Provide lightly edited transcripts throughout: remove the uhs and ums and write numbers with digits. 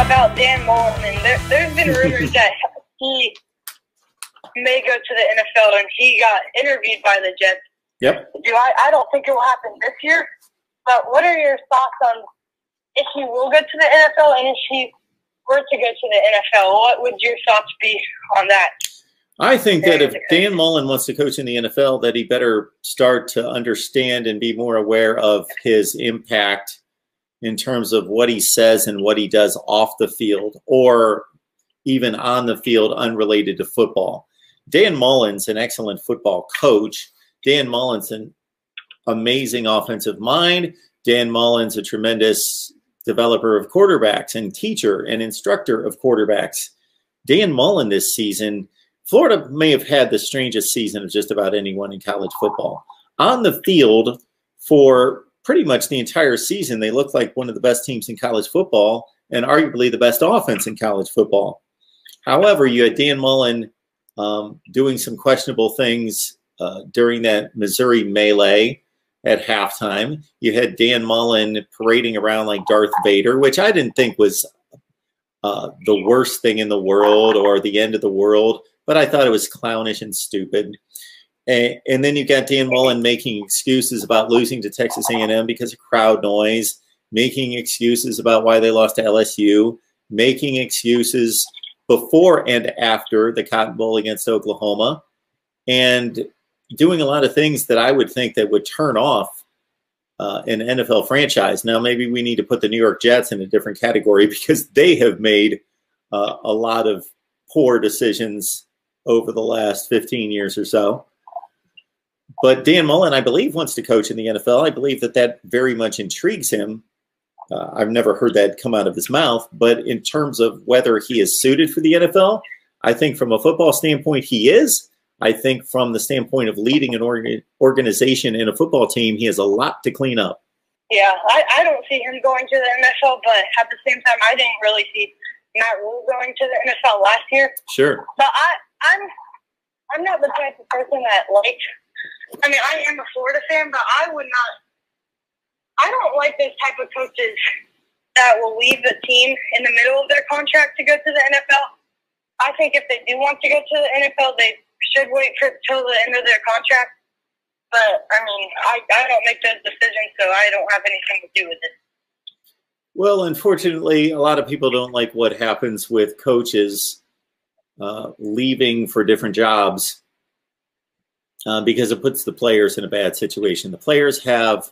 about Dan Mullen, and there's been rumors that he may go to the NFL, and he got interviewed by the Jets. Yep. I don't think it will happen this year, but what are your thoughts on if he will go to the NFL, and if he were to go to the NFL, what would your thoughts be on that? I think that if Dan Mullen wants to coach in the NFL, that he better start to understand and be more aware of his impact in terms of what he says and what he does off the field or even on the field unrelated to football. Dan Mullen's an excellent football coach. Dan Mullen's an amazing offensive mind. Dan Mullen's a tremendous developer of quarterbacks and teacher and instructor of quarterbacks. Dan Mullen this season, Florida may have had the strangest season of just about anyone in college football. On the field for pretty much the entire season, they looked like one of the best teams in college football and arguably the best offense in college football. However, you had Dan Mullen doing some questionable things during that Missouri melee at halftime. You had Dan Mullen parading around like Darth Vader, which I didn't think was the worst thing in the world or the end of the world, but I thought it was clownish and stupid. And then you got Dan Mullen making excuses about losing to Texas A&M because of crowd noise, making excuses about why they lost to LSU, making excuses before and after the Cotton Bowl against Oklahoma, and doing a lot of things that I would think that would turn off an NFL franchise. Now, maybe we need to put the New York Jets in a different category because they have made a lot of poor decisions over the last 15 years or so. But Dan Mullen, I believe, wants to coach in the NFL. I believe that that very much intrigues him. I've never heard that come out of his mouth. But in terms of whether he is suited for the NFL, I think from a football standpoint, he is. I think from the standpoint of leading an organization in a football team, he has a lot to clean up. Yeah, I don't see him going to the NFL, but at the same time, I didn't really see Matt Rule going to the NFL last year. Sure. But I'm not the type of person that I mean, I am a Florida fan, but I don't like those type of coaches that will leave the team in the middle of their contract to go to the NFL. I think if they do want to go to the NFL, they should wait till the end of their contract. But, I mean, I don't make those decisions, so I don't have anything to do with it. Well, unfortunately, a lot of people don't like what happens with coaches leaving for different jobs because it puts the players in a bad situation. The players have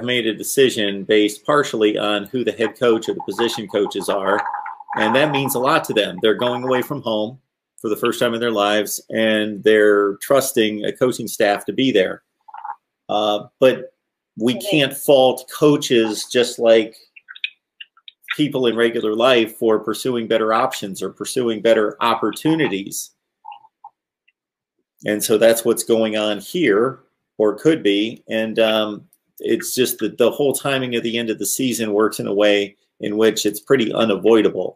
made a decision based partially on who the head coach or the position coaches are, and that means a lot to them. They're going away from home for the first time in their lives, and they're trusting a coaching staff to be there. But we can't fault coaches just like people in regular life for pursuing better options or pursuing better opportunities. And so that's what's going on here, or could be. And it's just that the whole timing of the end of the season works in a way in which it's pretty unavoidable.